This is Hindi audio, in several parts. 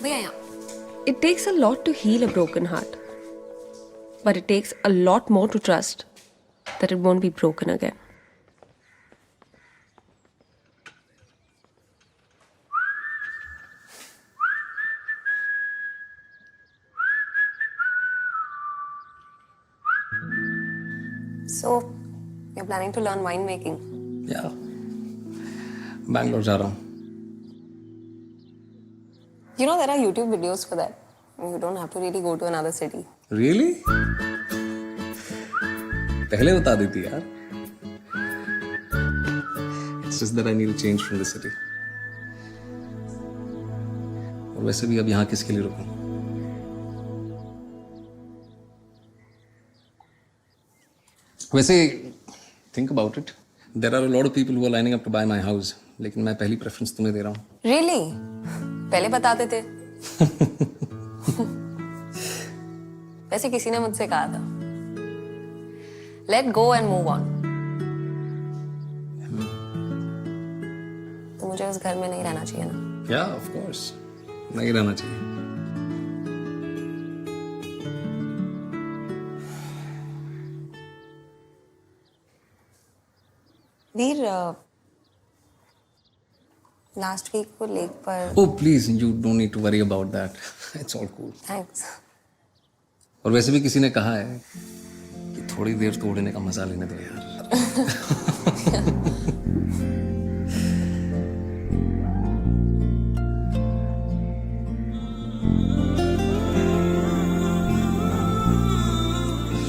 भैया यहाँ। It takes a lot to heal a broken heart. But it takes a lot more to trust that it won't be broken again. So, you're planning to learn winemaking? Yeah. Bangalore जा रहा हूँ. You know there are YouTube videos for that. You don't have to really go to another city. Really? पहले बता देती यार. It's just that I need to change from the city. और वैसे भी अब यहाँ किसके लिए रुकूं? वैसे think about it. There are a lot of people who are lining up to buy my house. लेकिन मैं पहली प्रेफरेंस तुम्हें दे रहा हूँ. Really? पहले बताते थे. वैसे किसी ने मुझसे कहा था. Let go and move on. तो मुझे उस घर में नहीं रहना चाहिए ना. Yeah, of course. नहीं रहना चाहिए. वीर, लास्ट वीक को लेक पर. Oh, please, you don't need to worry about that. It's all cool. Thanks. और वैसे भी किसी ने कहा है कि थोड़ी देर तो उड़ने का मजा लेने दो यार.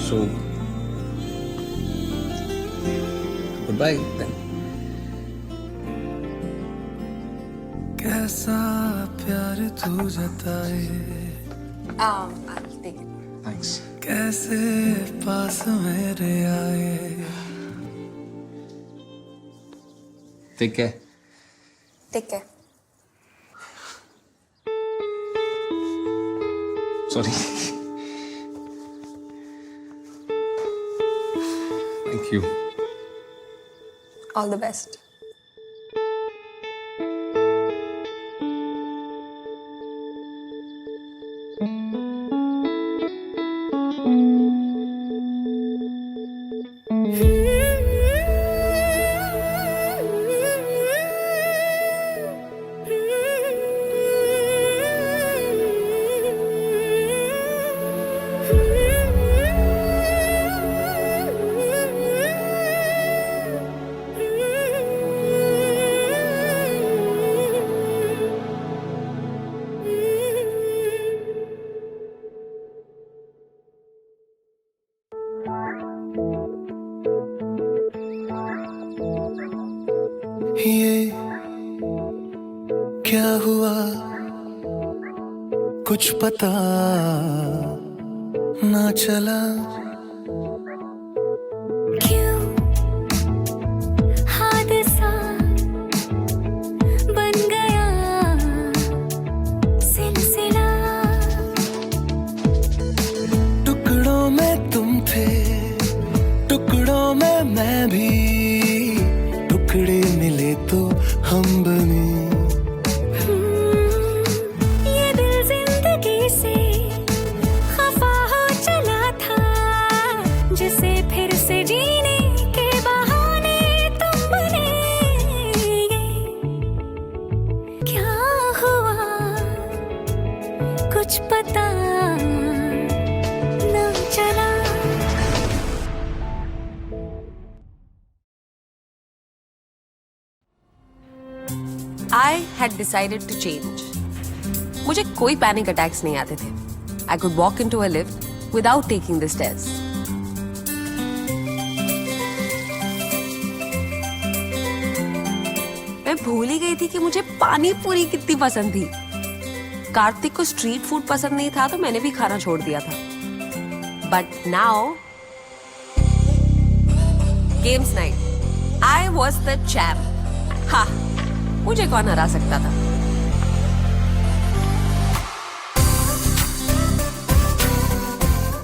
So, goodbye then. कैसा प्यार तू जताए, I'll take it. Thanks. कैसे पास मेरे आए. Take care. Take care. Sorry. Thank you. All the best. ये क्या हुआ कुछ पता ना चला. क्यों हादसा बन गया सिलसिला. टुकड़ों में तुम थे, टुकड़ों में मैं भी. टुकड़े मिले तो हम बने. ये दिल जिंदगी से खफा हो चला था, जिसे फिर से जीने के बहाने तुम बने. ये क्या हुआ कुछ पता न चला. I had decided to change. मुझे कोई पैनिक अटैक्स नहीं आते थे. I could walk into a lift without taking the stairs. मैं भूल ही गई थी कि मुझे पानी पूरी कितनी पसंद थी. कार्तिक को स्ट्रीट फूड पसंद नहीं था तो मैंने भी खाना छोड़ दिया था. But now, games night. I was the champ. Ha! मुझे कौन हरा सकता था.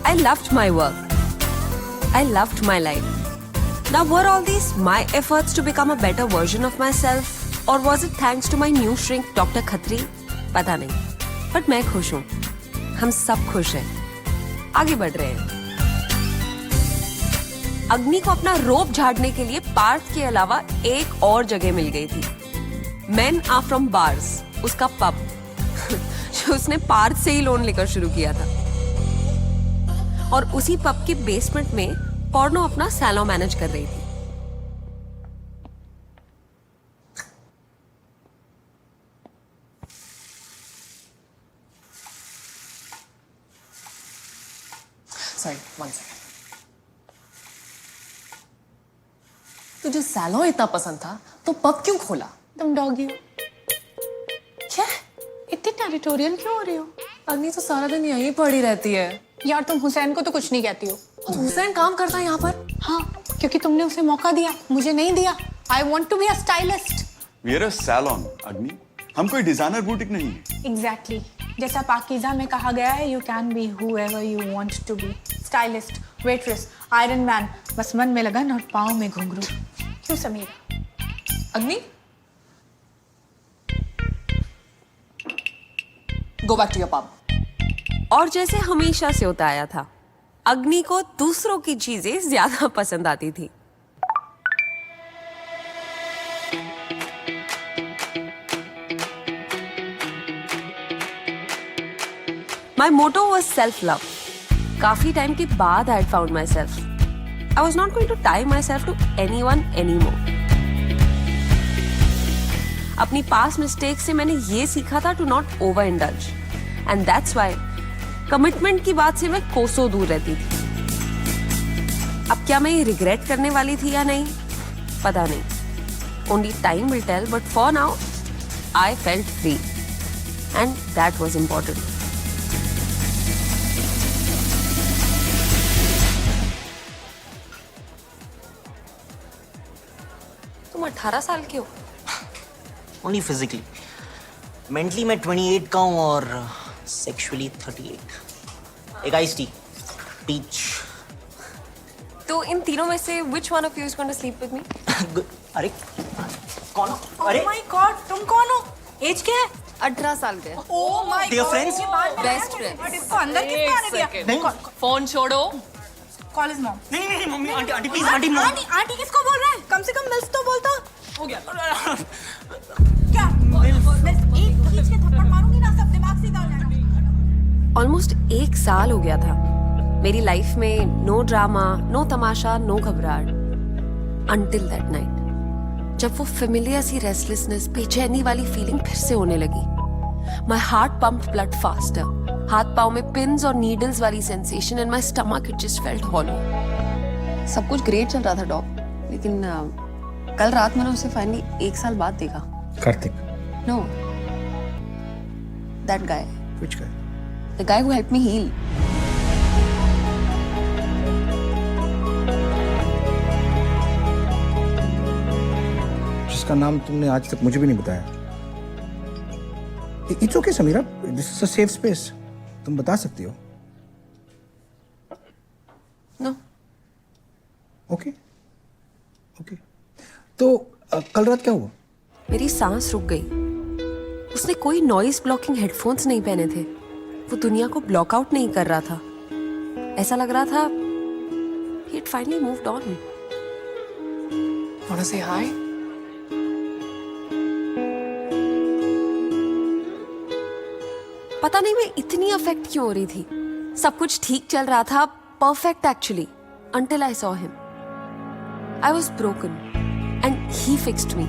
I loved my work. I loved my life. Now were all these my efforts to become a better version of myself, or was it thanks to my new shrink Dr. Khatri? पता नहीं. बट मैं खुश हूं, हम सब खुश हैं, आगे बढ़ रहे हैं। अग्नि को अपना रोप झाड़ने के लिए पार्थ के अलावा एक और जगह मिल गई थी। Men are from bars, उसका पब जो उसने पार्थ से ही लोन लेकर शुरू किया था। और उसी पब के बेसमेंट में पोर्नो अपना सैलो मैनेज कर रही थी। Sorry, one second. तुझे सैलून इतना पसंद था तो पब क्यों खोला? तुम डॉगी हो। क्या? इतनी टेरिटोरियल क्यों हो रही हो? अग्नि तो सारा दिन यहीं पड़ी रहती है। यार तुम हुसैन को तो कुछ नहीं कहती हो। और हुसैन काम करता है यहाँ पर। हाँ, क्योंकि तुमने उसे मौका दिया, मुझे नहीं दिया। I want to be a stylist. We are a salon, अग्नि। हम कोई डिजाइनर बुटीक नहीं है। एग्जैक्टली जैसा पाकीज़ा में कहा गया है, you can be whoever you want to be। Stylist, waitress, iron man, बस मन में लगन और पाँव में घुंघरू। क्यों Sameera? Agni, go back to your pub. और जैसे हमेशा से होता आया था, अग्नि को दूसरों की चीजें ज्यादा पसंद आती थी। My motto was self-love. काफी टाइम के बाद I had found myself. I was not going to tie myself to anyone anymore. अपनी past mistakes से मैंने ये सीखा था to not overindulge. And that's why commitment की बात से मैं कोसों दूर रहती थी। अब क्या मैं ये रिग्रेट करने वाली थी या नहीं, पता नहीं। Only time will tell, but for now, I felt free. And that was important. तुम 18 साल के हो? Only physically. मेंटली मैं 28 का हूँ और सेक्सुअली 38। एक आइस टी, पीच। तो इन तीनों में से which one of you is going to sleep with me? अरे कौन? अरे माय गॉड, तुम कौन हो? एज क्या है? 18 साल के। Oh my Dear friends? Best friend. इसको अंदर किसने आने दिया? नहीं फोन छोड़ो। Call is mom. नहीं mummy, aunty aunty please, aunty no. Aunty aunty किसको बोल रहा है? कम से कम मिल्स तो बोलता। हो गया। क्या? मिल्स एक खींच के थप्पड़ मारूंगी ना, सब दिमाग सीधा हो जाएगा। ऑलमोस्ट 1 साल हो गया था मेरी लाइफ में। नो ड्रामा, नो तमाशा, नो घबराहट, अंटिल दैट नाइट जब वो फेमिलियर सी रेस्टलेसनेस, बेचैनी वाली फीलिंग फिर से होने लगी। My heart pumped blood faster, हाथ पाँव में पिन्स और नीडल्स वाली sensation, and my stomach it just felt hollow. सब कुछ ग्रेट चल रहा था डॉग, लेकिन कल रात मैंने उसे फाइनली 1 साल बाद देखा। Kartik? No, that guy, Which guy? The guy who helped me heal. जिसका नाम तुमने आज तक मुझे भी नहीं बताया। It's okay Sameera, this is a safe space, तुम बता सकती हो। नो। Okay okay. तो कल रात क्या हुआ? मेरी सांस रुक गई। उसने कोई नॉइज ब्लॉकिंग हेडफोन्स नहीं पहने थे। वो दुनिया को ब्लॉक आउट नहीं कर रहा था। ऐसा लग रहा था he had finally moved on. Wanna say hi? पता नहीं मैं इतनी अफेक्ट क्यों हो रही थी। सब कुछ ठीक चल रहा था, perfect actually, until I saw him. I was broken and he fixed me.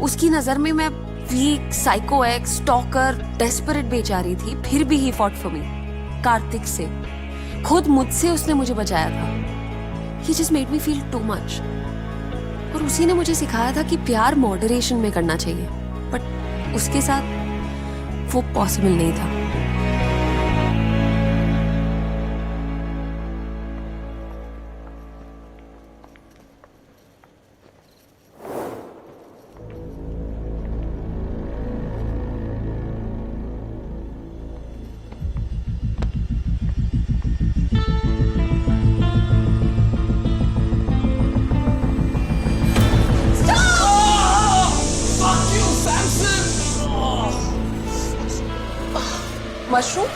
उसकी नजर में मैं weak, psycho ex, stalker, desperate बेचारी थी, फिर भी he fought for me. Kartik से, खुद मुझसे उसने मुझे बचाया था। He just made me feel too much. और उसी ने मुझे सिखाया था कि प्यार मॉडरेशन में करना चाहिए, बट उसके साथ वो पॉसिबल नहीं था। मशरूम?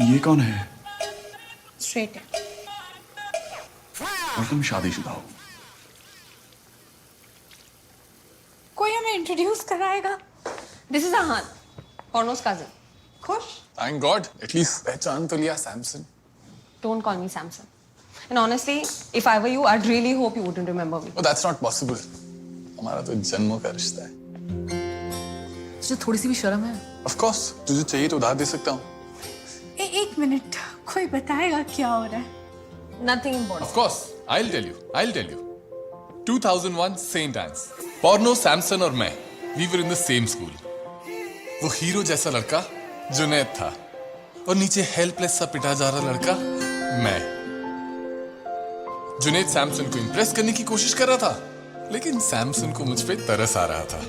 ये कौन है? स्ट्रेट है। और तुम शादीशुदा हो? कोई हमें इंट्रोड्यूस कराएगा? This is Ahaan, Porno's cousin. खुश? Thank God, at least पहचान तो लिया Samson. Don't call me Samson. And honestly, if I were you, I'd really hope you wouldn't remember me. Oh, that's not possible. हमारा तो जन्मों का रिश्ता है. तुझे थोड़ी सी भी शर्म है? Of course, तुझे चाहिए तो उधार दे सकता हूँ. एक मिनट, कोई बताएगा क्या हो रहा है? Nothing important. Of course, I'll tell you. 2001 St. Anne's. Porno, Samson और मैं, we were in the same school. वो हीरो जैसा लड़का जुनैद था और नीचे हेल्पलेस सा पिटा जा रहा लड़का मैं. जुनैद सैमसन को इंप्रेस करने की कोशिश कर रहा था, लेकिन सैमसन को मुझ पे तरस आ रहा था.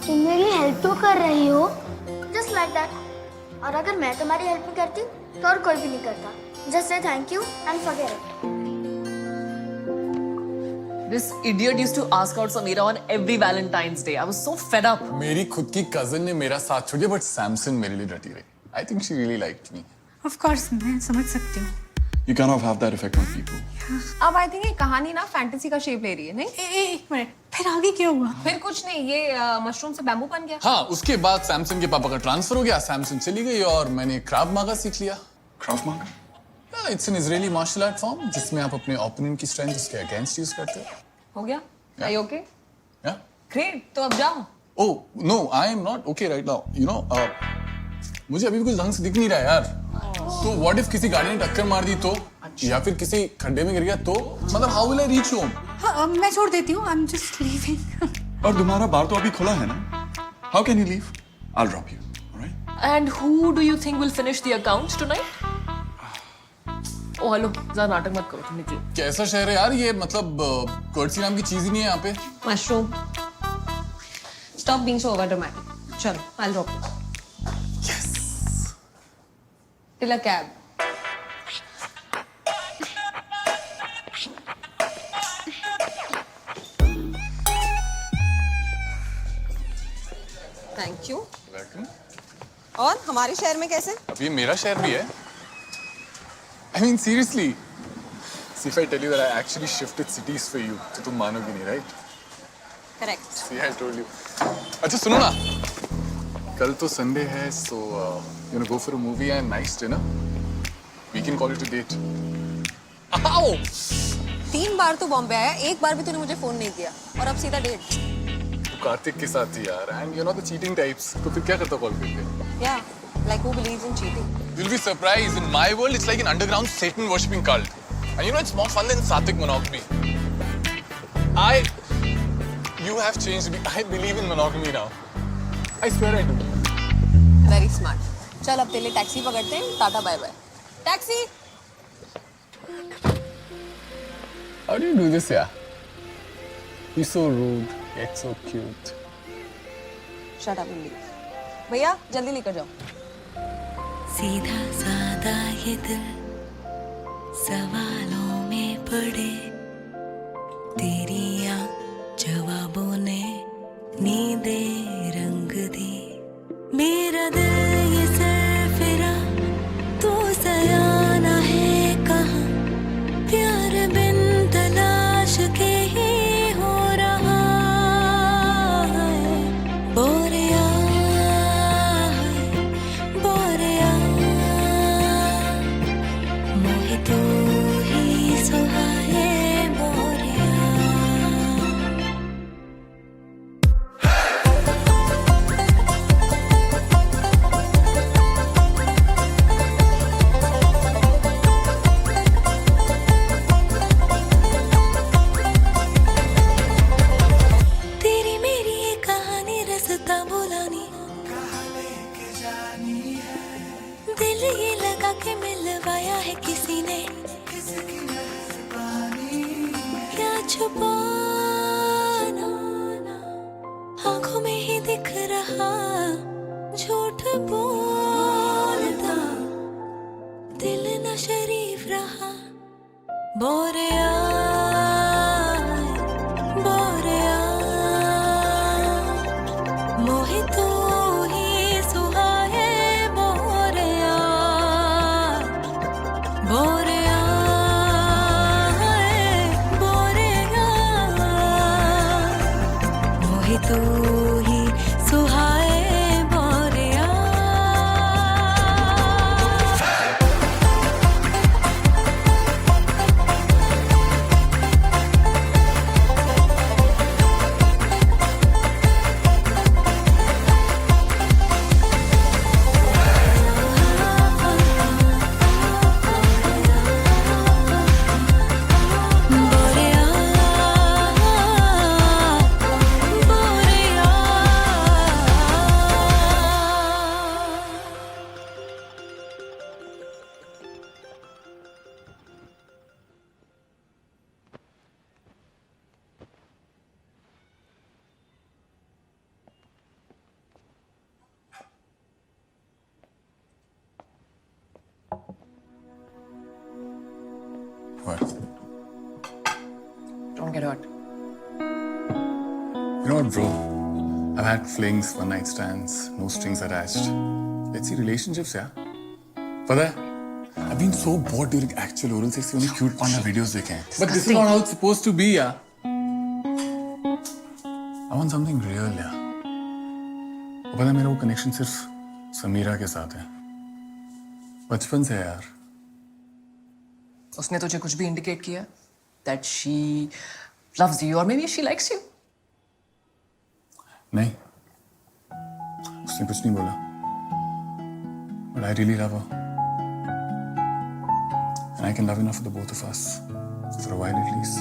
तुम मेरी हेल्प तो कर रही हो, जस्ट लाइक दैट। और अगर मैं तुम्हारी हेल्प नहीं करती तो और कोई भी नहीं करता। Just say thank you and forget it. This idiot used to ask out Samira on every Valentine's Day. I was so fed up. मेरी खुद की कजन ने मेरा साथ छोड़ दिया, बट सैमसन मेरे लिए डटी रही. I think she really liked me. Of course, मैं समझ सकती हूँ। You cannot have that effect on people. अब आई थिंक ये कहानी ना फैंटेसी का शेप ले रही है, नहीं? एक मिनट, फिर आगे क्या हुआ? फिर कुछ नहीं, ये मशरूम से बैम्बू बन गया. हाँ, उसके बाद सैमसन के पापा का ट्रांसफर हो गया, सैमसन चली गई और मैंने क्राव मागा सीख लिया. Krav Maga? It's an Israeli martial art form जिसमें आप अपने ओपोनेंट की स्ट्रेंथ उसके अगेंस्ट यूज करते हो. हो गया? Are you okay? Yeah? Great, तो अब जाओ. Oh, no, I am not okay right now. You know, मुझे अभी भी कुछ ढंग से दिख नहीं रहा यार. तो what if किसी गाड़ी ने टक्कर मार दी तो? या फिर किसी खड्डे में गिर गया तो? मतलब how will I reach home? हाँ, मैं छोड़ देती हूँ। I'm just leaving. और तुम्हारा बार तो अभी खुला है ना? How can you leave? I'll drop you. All right? And who do you think will finish the accounts tonight? Oh, hello. ज़्यादा नाटक मत करो, तुम निकलो. कैसा शहर है यार ये, मतलब कर्टसी नाम की चीज ही नहीं है यहाँ पे. Mushroom. Stop being so overdramatic. चलो, I'll drop you. Yes. Till a cab. Thank you. Welcome. और हमारे शहर में कैसे? अब ये मेरा शहर भी है. I mean seriously. See, if I tell you that I actually shifted cities for you, तो तुम मानोगी नहीं, right? Correct. See, I told you. अच्छा सुनो ना. कल तो संडे है, so you wanna go for a movie and nice dinner? We can call it a date. Ow! 3 बार तो बॉम्बे आया, एक बार भी तूने मुझे फोन नहीं किया और अब सीधा डेट. तू कार्तिक के साथ थी यार, and you know the cheating types. तो फिर क्या करता कॉल करके? Yeah, like who believes in cheating? You'll be surprised. In my world, it's like an underground Satan worshipping cult. And you know, it's more fun than Satvik monogamy. You have changed me. I believe in monogamy now. I swear I do. Very smart. चल अब तेरे लिए टैक्सी पकड़ते हैं. Ta-ta bye bye. Taxi. How do you do this, yeah? You're so rude, yet so cute. Shut up and leave. भैया जल्दी लेकर जाओ. सीधा सादा ये दिल सवालों में पड़े, तेरी जवाबों ने नींदे रंग दी. मेरा दिल ये सरफिरा तू सयाना है कहाँ, प्यार बिन तलाश के ही हो रहा है. बोरिया बोरिया मोहे तू ही सुहाए बोरिया. छुपाना आंखों में ही दिख रहा, झूठ बोलता दिल न शरीफ रहा। बोरिया बोरिया मोहे तू ही सुहाए, बोरिया बोरिया बोरिया मोहे तू ही सुहाए, बोरिया। बोरिया बोरिया 'What? Don't get hurt. You know what, bro? I've had flings, one night stands, no strings attached. Let's see relationships, yeah? पता है? I've been so bored during actual oral sex. only cute panda videos देखे हैं. But this is not how it's supposed to be, yeah. I want something real, yeah. और पता है मेरा वो कनेक्शन सिर्फ समीरा के साथ है. बचपन से यार. उसने तुझे कुछ भी इंडिकेट किया that she loves you or maybe she likes you? नहीं. उसने कुछ नहीं बोला. But I really love her. And I can love enough for the both of us. For a while at least.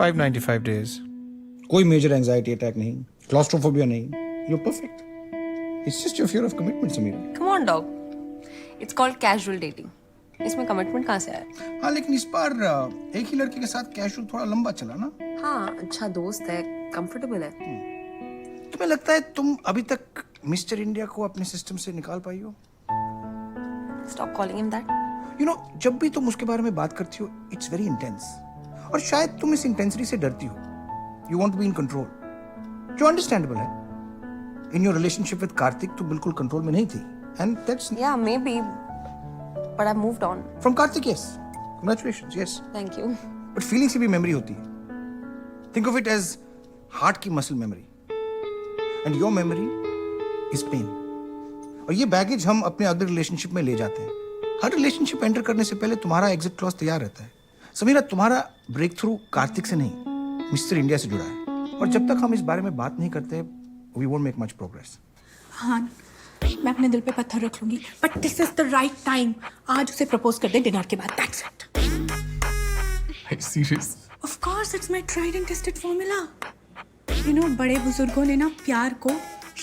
$595 days. कोई मेजर एंजाइटी अटैक नहीं, क्लॉस्ट्रोफोबिया नहीं. You're perfect. It's just your fear of commitment, Sameera. Come on, dog. It's called casual dating. इसमें कमिटमेंट कहाँ से आया? हाँ, लेकिन इस बार एक ही लड़के के साथ कैजुअल थोड़ा लंबा चला ना. हाँ, अच्छा दोस्त है, कंफर्टेबल है. तुम्हें लगता है तुम अभी तक मिस्टर इंडिया को अपने सिस्टम से निकाल पाई हो? Stop calling him that. You know, जब भी तुम उसके बारे में बात करती हो, it's very intense. और शायद तुम इस इंटेंसिटी से डरती हो. You want to be in control. जो understandable है. In your relationship with Karthik, तुम बिल्कुल कंट्रोल में नहीं थी. And that's Yeah, maybe. But I've moved on. from Karthik, yes. Congratulations, yes. Thank you. But feelings की भी memory होती है. Think of it as heart की muscle memory. And your memory is pain. और ये बैगेज हम अपने अगले रिलेशनशिप में ले जाते हैं. हर रिलेशनशिप एंटर करने से पहले तुम्हारा एग्जिट क्लॉज तैयार रहता है. समीरा, तुम्हारा ब्रेक थ्रू कार्तिक से नहीं, मिस्टर इंडिया से जुड़ा है. और जब तक हम इस बारे में बात नहीं करते, we won't make much progress. हाँ, मैं अपने दिल पे पत्थर रख लूंगी, but this is the right time. आज उसे प्रपोज कर दे डिनर के बाद. That's it. Are you serious? Of course it's my tried and tested formula. You know, बड़े बुजुर्गों ने ना प्यार को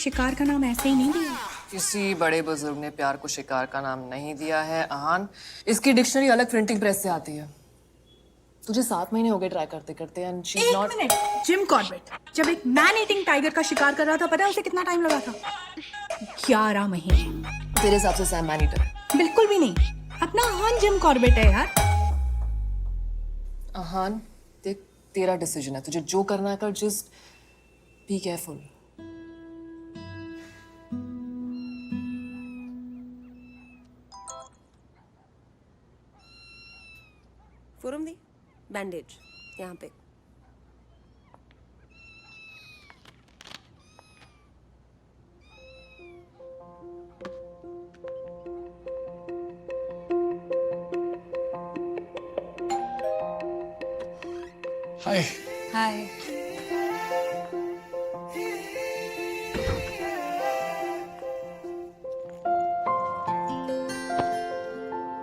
शिकार का नाम ऐसे ही नहीं दिया. किसी बड़े बुजुर्ग ने प्यार को शिकार का नाम नहीं दिया है आहान. इसकी डिक्शनरी अलग प्रिंटिंग प्रेस से आती है. तुझे 7 महीने हो गए ट्राई करते करते एंड शी इज नॉट. एक मिनट. जिम कॉर्बेट जब एक मैन ईटिंग टाइगर का शिकार कर रहा था, पता है उसे कितना टाइम लगा था? 11 महीने. तेरे हिसाब से सैम मैन ईटर? बिल्कुल भी नहीं. अपना आहान जिम कॉर्बेट है यार. आहान, देख, तेरा डिसीजन है. तुझे जो करना है कर. Just be careful. Forum the, bandage यहाँ पे. Hi. हाय.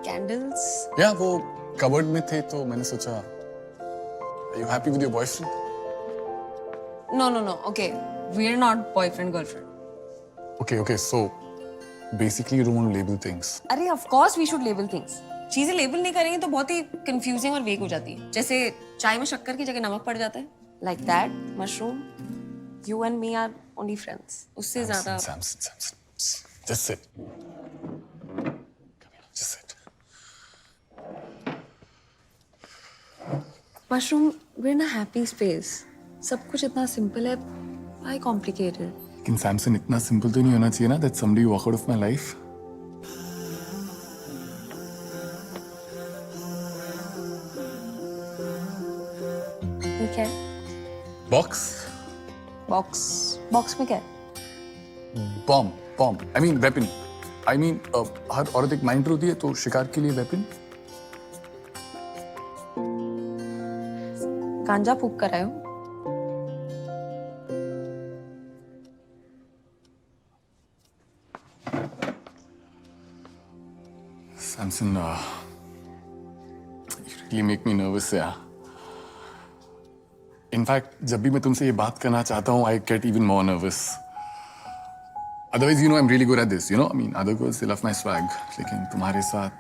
कैंडल्स. Yeah, वो कबर्ड में थे तो मैंने सोचा. Are you happy with your boyfriend? No. Okay, we're not boyfriend girlfriend. Okay, so basically you don't want to label things. अरे of course we should label things. चीजें लेबल नहीं करेंगे तो बहुत ही कंफ्यूजिंग और वेग हो जाती है. जैसे चाय में शक्कर की जगह नमक पड़ जाता है. Like that, mushroom. You and me are only friends. उससे ज्यादा. Samson. Just sit. Come here, just sit. Mushroom, we're in a happy space. सब कुछ इतना simple है. Why complicated? लेकिन सैमसन इतना सिंपल तो नहीं होना चाहिए ना that somebody walk out of my life. ये क्या है? Box में क्या है? Bomb. I mean weapon. I mean हर औरत एक माइंडर होती है तो शिकार के लिए वेपन. गांजा फूक कर आए हो? Samson, you really make me nervous, yeah. In fact, जब भी मैं तुमसे ये बात करना चाहता हूँ, I get even more nervous. Otherwise, you know, I'm really good at this. You know, I mean, other girls they love my swag. लेकिन तुम्हारे साथ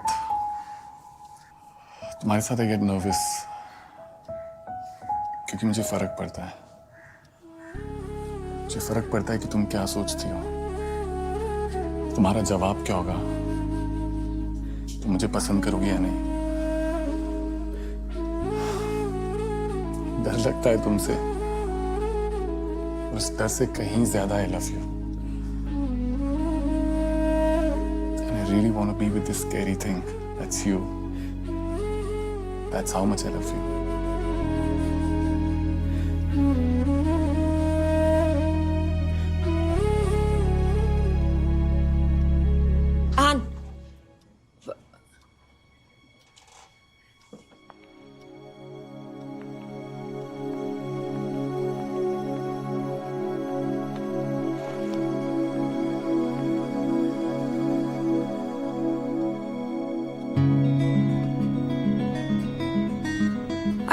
I get nervous. क्योंकि मुझे फर्क पड़ता है. मुझे फर्क पड़ता है कि तुम क्या सोचती हो. तुम्हारा जवाब क्या होगा? तुम मुझे पसंद करोगी या नहीं? डर लगता है तुमसे. उस डर से कहीं ज्यादा I love you. And I really want to be with this scary thing. That's you. That's how much I love you. आन.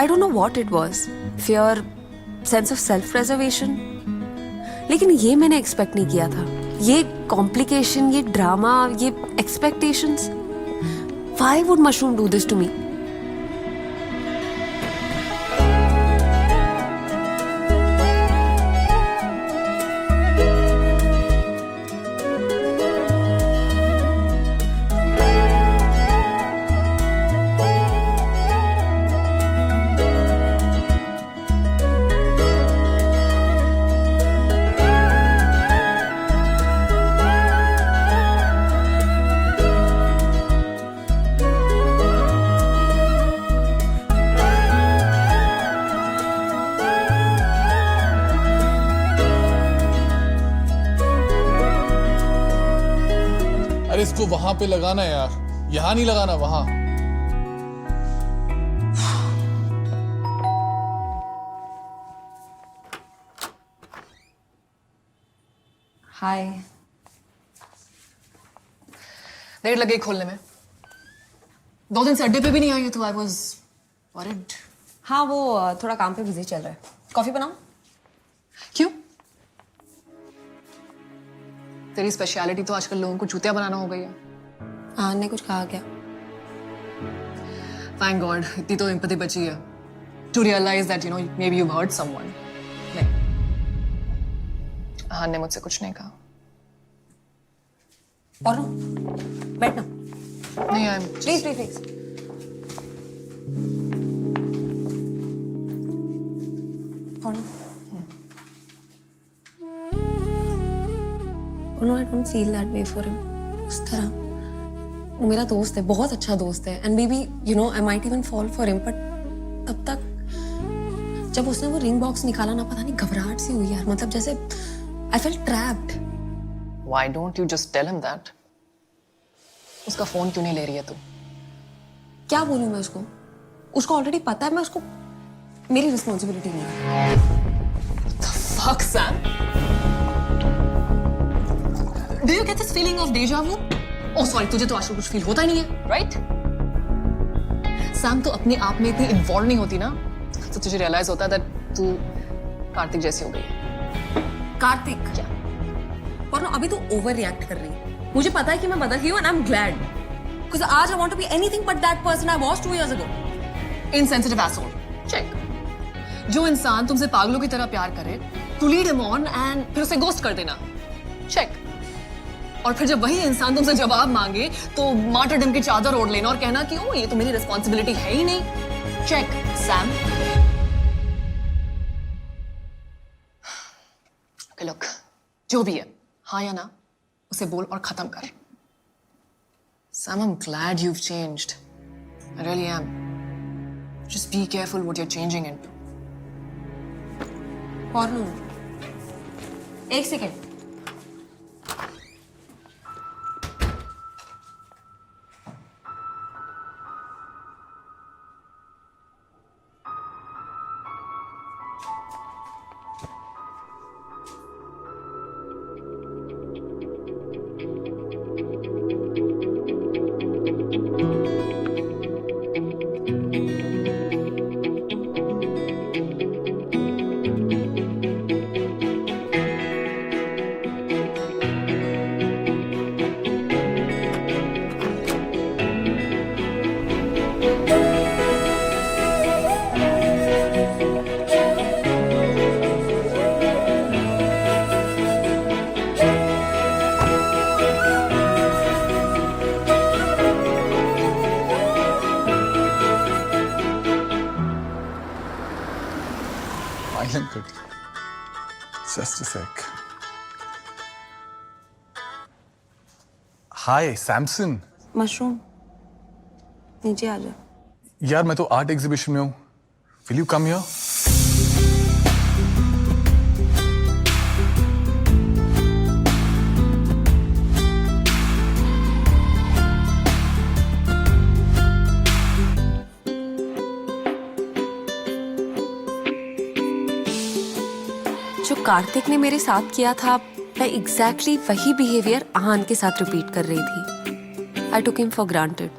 I don't know what it was. Fear, sense of self-preservation. लेकिन ये मैंने एक्सपेक्ट नहीं किया था. ये कॉम्प्लिकेशन, ये ड्रामा, ये expectations. Why would Mushroom do this to me? अरे इसको वहां पे लगाना है यार. यहां नहीं लगाना, वहां. हाय. देर लगे खोलने में. 2 दिन से अड्डे पे भी नहीं आई है तो आई वाज वरीड. हाँ वो थोड़ा काम पे बिजी चल रहा है. कॉफी बनाऊं? क्यों? तेरी स्पेशलिटी तो आजकल लोगों को चूतिया बनाना हो गई है. आन ने कुछ कहा क्या? थैंक गॉड इतनी तो एम्पैथी बची है to realise that you know maybe you hurt someone. नहीं, आन ने मुझसे कुछ नहीं कहा. और बैठना. नहीं I am please. No, I don't feel that way for him. उस तरह वो मेरा दोस्त है, बहुत अच्छा दोस्त है. And maybe you know I might even fall for him. But तब तक जब उसने वो रिंग बॉक्स निकाला ना, पता नहीं घबराहट सी हुई यार. मतलब जैसे I felt trapped. Why don't you just tell him that? उसका फोन क्यों नहीं ले रही है तू? क्या बोलूं मैं उसको? उसको ऑलरेडी पता है. मैं उसको मेरी रिस्पॉन्सिबिलिटी नहीं है. The fuck, Sam? Do you get this feeling of deja vu? Oh sorry, तुझे तो आजकल कुछ फील होता ही नहीं है, right? सैम तो अपने आप में इतनी इन्वॉल्व नहीं होती ना, तो तुझे रियलाइज होता है that तू कार्तिक जैसी हो गई है। कार्तिक क्या? और ना अभी तो ओवर रिएक्ट कर रही है। मुझे पता है कि मैं बदल गई हूँ and I am glad because आज I want to be anything but that person I was 2 years ago. Insensitive asshole. Check. जो इंसान तुमसे पागलों की तरह प्यार करे, to lead him on and फिर उसे गोस्ट कर देना। चेक। और फिर जब वही इंसान तुमसे जवाब मांगे तो मार्टरडम की चादर ओढ़ लेना और कहना कि ओ ये तो मेरी रिस्पॉन्सिबिलिटी है ही नहीं। Check Sam. लुक, जो भी है, हाँ या ना, उसे बोल और खत्म कर। Sam, I'm glad you've changed. I really am. Just be careful what you're changing into. पौर्णु, एक second. Silent cut. Just a sec. Hi, Samson. Mushroom नीचे आ जा. यार मैं तो आर्ट एग्जीबिशन में हूँ. Will you come here? जो कार्तिक ने मेरे साथ किया था, मैं एग्जैक्टली वही बिहेवियर आहान के साथ रिपीट कर रही थी. I took him for granted.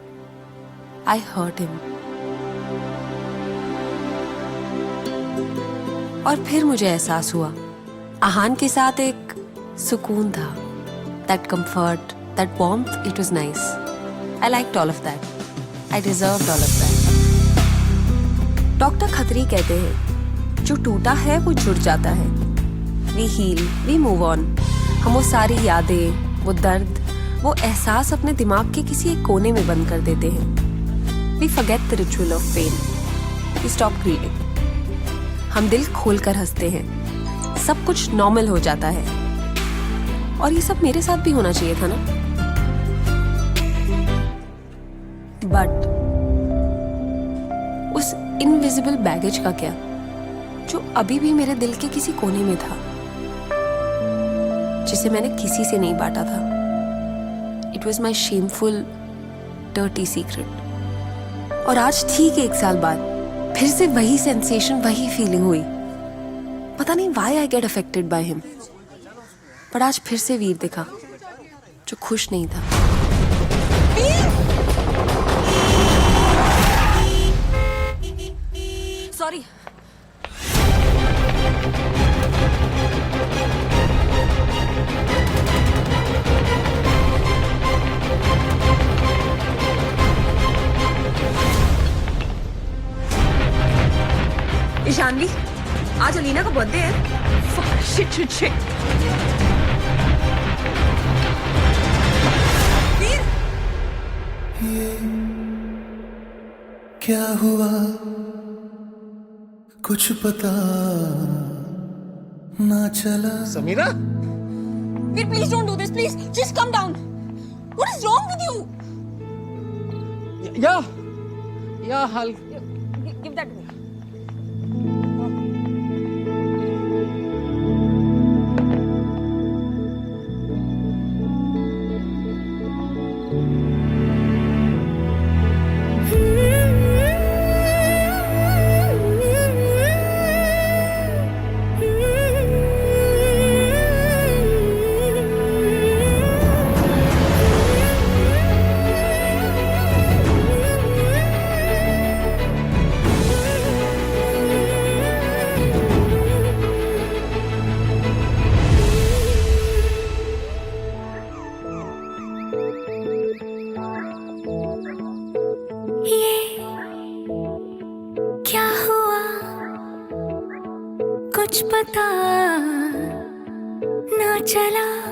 I hurt him. और फिर मुझे एहसास हुआ आहान के साथ एक सुकून था. That comfort, that warmth, it was nice. I liked all of that. I deserved all of that. Doctor Khatri कहते हैं जो टूटा है वो जुड़ जाता है. We heal, we move on. हम वो सारी यादें, वो दर्द, वो एहसास अपने दिमाग के किसी एक कोने में बंद कर देते हैं. We forget the ritual of pain. We stop grieving. हम दिल खोलकर हंसते हैं. सब कुछ नॉर्मल हो जाता है. और ये सब मेरे साथ भी होना चाहिए था ना. बट उस इनविजिबल बैगेज का क्या, जो अभी भी मेरे दिल के किसी कोने में था, जिसे मैंने किसी से नहीं बांटा था. It was my shameful dirty secret. और आज ठीक 1 साल बाद फिर से वही सेंसेशन, वही फीलिंग हुई. पता नहीं why I get affected by him. पर आज फिर से वीर दिखा जो खुश नहीं था. सॉरी. ईशानवी, आज अलीना का बर्थडे है. Shit shit shit. वीर, क्या हुआ कुछ पता ना चला. Samira, Veer, please don't do this. Please just calm down. What is wrong with you? या हाल. Give that to me. चला